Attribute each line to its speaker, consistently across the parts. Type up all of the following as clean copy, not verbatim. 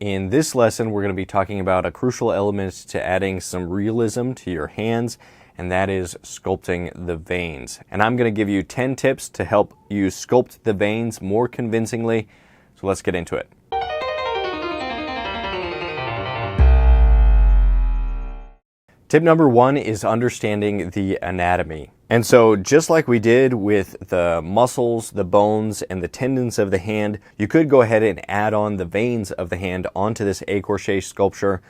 Speaker 1: In this lesson, we're going to be talking about a crucial element to adding some realism to your hands, and that is sculpting the veins. And I'm going to give you 10 tips to help you sculpt the veins more convincingly. So let's get into it. Tip number 1 is understanding the anatomy. And so just like we did with the muscles, the bones, and the tendons of the hand, you could go ahead and add on the veins of the hand onto this écorché sculpture.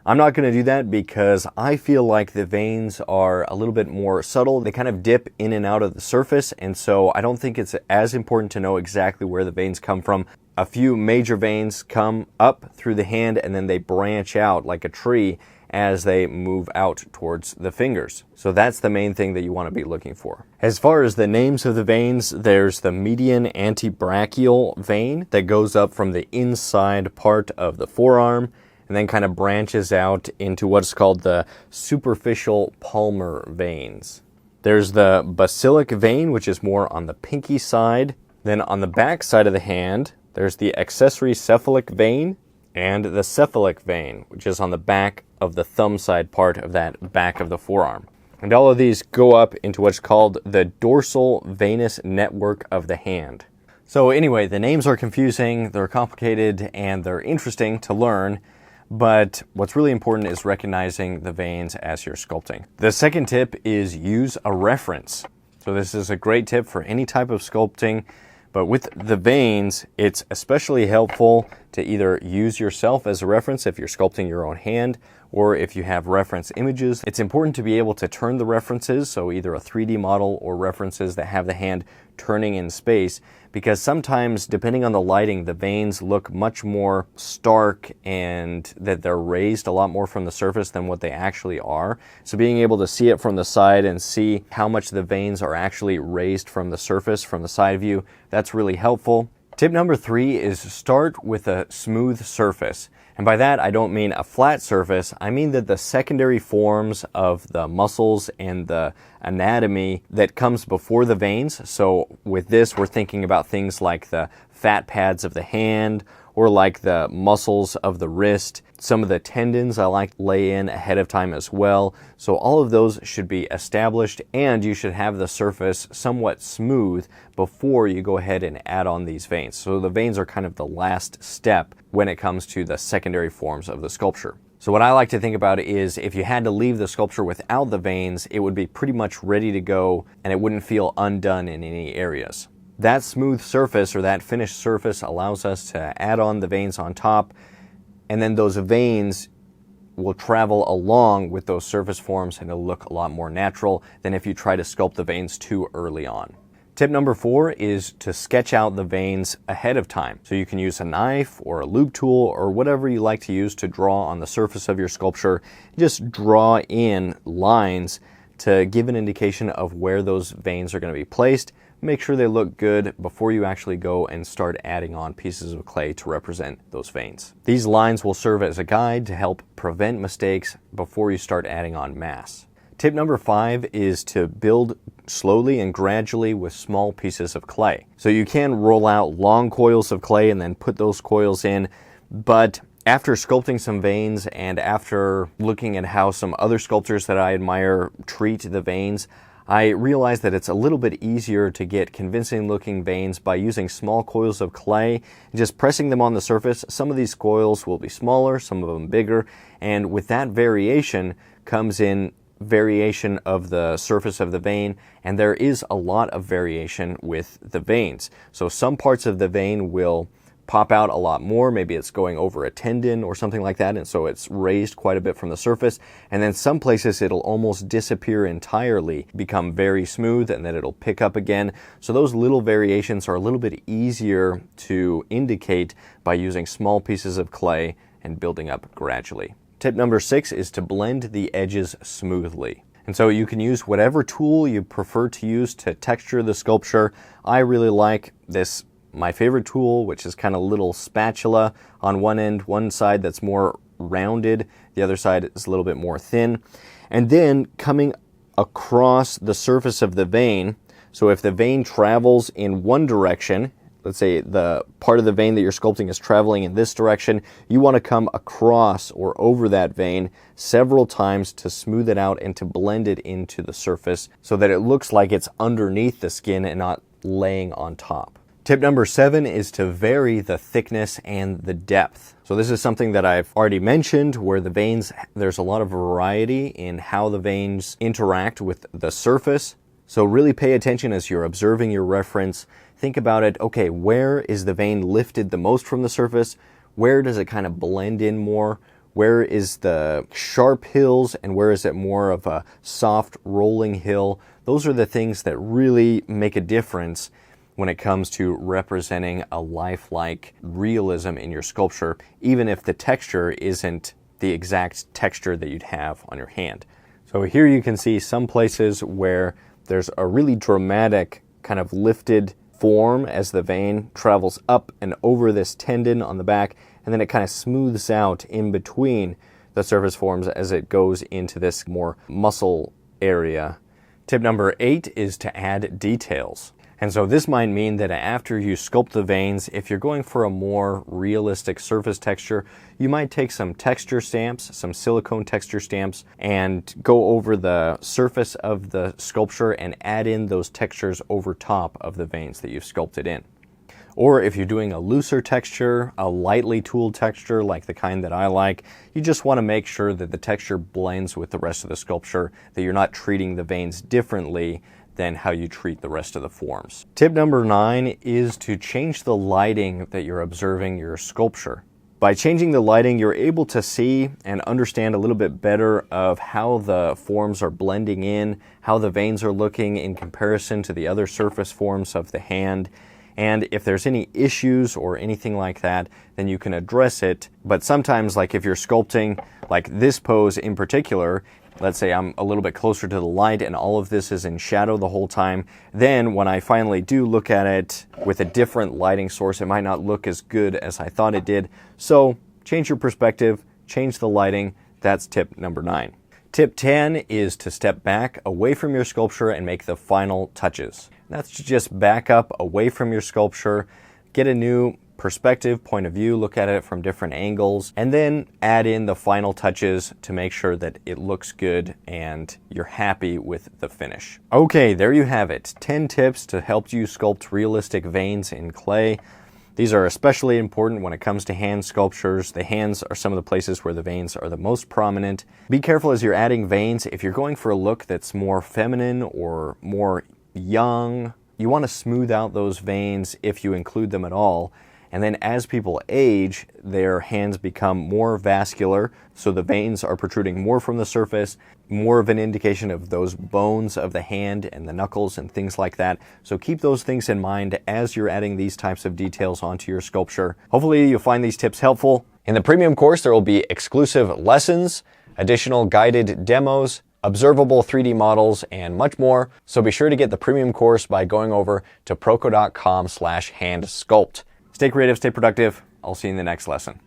Speaker 1: I'm not going to do that because I feel like the veins are a little bit more subtle. They kind of dip in and out of the surface, and so I don't think it's as important to know exactly where the veins come from. A few major veins come up through the hand and then they branch out like a tree as they move out towards the fingers. So that's the main thing that you want to be looking for. As far as the names of the veins, there's the median antebrachial vein that goes up from the inside part of the forearm and then kind of branches out into what's called the superficial palmar veins. There's the basilic vein, which is more on the pinky side. Then on the back side of the hand, there's the accessory cephalic vein and the cephalic vein, which is on the back of the thumb side part of that back of the forearm. And all of these go up into what's called the dorsal venous network of the hand. So anyway, the names are confusing, they're complicated, and they're interesting to learn, but what's really important is recognizing the veins as you're sculpting. The second tip is use a reference. So this is a great tip for any type of sculpting, but with the veins, it's especially helpful to either use yourself as a reference if you're sculpting your own hand, or if you have reference images. It's important to be able to turn the references, so either a 3D model or references that have the hand turning in space, because sometimes, depending on the lighting, the veins look much more stark and that they're raised a lot more from the surface than what they actually are. So being able to see it from the side and see how much the veins are actually raised from the surface, from the side view, that's really helpful. Tip number 3 is start with a smooth surface. And by that, I don't mean a flat surface. I mean that the secondary forms of the muscles and the anatomy that comes before the veins. So with this, we're thinking about things like the fat pads of the hand or like the muscles of the wrist. Some of the tendons I like to lay in ahead of time as well. So all of those should be established, and you should have the surface somewhat smooth before you go ahead and add on these veins. So the veins are kind of the last step when it comes to the secondary forms of the sculpture. So what I like to think about is if you had to leave the sculpture without the veins, it would be pretty much ready to go and it wouldn't feel undone in any areas. That smooth surface or that finished surface allows us to add on the veins on top, and then those veins will travel along with those surface forms and it'll look a lot more natural than if you try to sculpt the veins too early on. Tip number 4 is to sketch out the veins ahead of time. So you can use a knife or a loupe tool or whatever you like to use to draw on the surface of your sculpture. Just draw in lines to give an indication of where those veins are going to be placed. Make sure they look good before you actually go and start adding on pieces of clay to represent those veins. These lines will serve as a guide to help prevent mistakes before you start adding on mass. Tip number 5 is to build slowly and gradually with small pieces of clay. So you can roll out long coils of clay and then put those coils in, but after sculpting some veins and after looking at how some other sculptors that I admire treat the veins, I realized that it's a little bit easier to get convincing looking veins by using small coils of clay and just pressing them on the surface. Some of these coils will be smaller, some of them bigger, and with that variation comes in variation of the surface of the vein, and there is a lot of variation with the veins. So some parts of the vein will pop out a lot more. Maybe it's going over a tendon or something like that, and so it's raised quite a bit from the surface. And then some places it'll almost disappear entirely, become very smooth, and then it'll pick up again. So those little variations are a little bit easier to indicate by using small pieces of clay and building up gradually. Tip number 6 is to blend the edges smoothly. And so you can use whatever tool you prefer to use to texture the sculpture. I really like this, my favorite tool, which is kind of a little spatula on one end, one side that's more rounded, the other side is a little bit more thin. And then coming across the surface of the vein, so if the vein travels in one direction, let's say the part of the vein that you're sculpting is traveling in this direction, you want to come across or over that vein several times to smooth it out and to blend it into the surface so that it looks like it's underneath the skin and not laying on top. Tip number 7 is to vary the thickness and the depth. So this is something that I've already mentioned, where the veins, there's a lot of variety in how the veins interact with the surface. So really pay attention as you're observing your reference. Think about it, okay, where is the vein lifted the most from the surface? Where does it kind of blend in more? Where is the sharp hills and where is it more of a soft rolling hill? Those are the things that really make a difference when it comes to representing a lifelike realism in your sculpture, even if the texture isn't the exact texture that you'd have on your hand. So here you can see some places where there's a really dramatic kind of lifted form as the vein travels up and over this tendon on the back, and then it kind of smooths out in between the surface forms as it goes into this more muscle area. Tip number 8 is to add details. And so this might mean that after you sculpt the veins, if you're going for a more realistic surface texture, you might take some texture stamps, some silicone texture stamps, and go over the surface of the sculpture and add in those textures over top of the veins that you've sculpted in. Or if you're doing a looser texture, a lightly tooled texture like the kind that I like, you just want to make sure that the texture blends with the rest of the sculpture, that you're not treating the veins differently than how you treat the rest of the forms. Tip number 9 is to change the lighting that you're observing your sculpture. By changing the lighting, you're able to see and understand a little bit better of how the forms are blending in, how the veins are looking in comparison to the other surface forms of the hand. And if there's any issues or anything like that, then you can address it. But sometimes, like if you're sculpting, like this pose in particular, let's say I'm a little bit closer to the light and all of this is in shadow the whole time, then when I finally do look at it with a different lighting source, it might not look as good as I thought it did. So change your perspective, change the lighting. That's tip number 9. Tip 10 is to step back away from your sculpture and make the final touches. That's to just back up away from your sculpture, get a new perspective, point of view, look at it from different angles, and then add in the final touches to make sure that it looks good and you're happy with the finish. Okay, there you have it. 10 tips to help you sculpt realistic veins in clay. These are especially important when it comes to hand sculptures. The hands are some of the places where the veins are the most prominent. Be careful as you're adding veins. If you're going for a look that's more feminine or more young, you want to smooth out those veins if you include them at all. And then as people age, their hands become more vascular, so the veins are protruding more from the surface, more of an indication of those bones of the hand and the knuckles and things like that. So keep those things in mind as you're adding these types of details onto your sculpture. Hopefully you'll find these tips helpful. In the premium course, there will be exclusive lessons, additional guided demos, observable 3D models, and much more. So be sure to get the premium course by going over to proko.com/handsculpt. Stay creative, stay productive. I'll see you in the next lesson.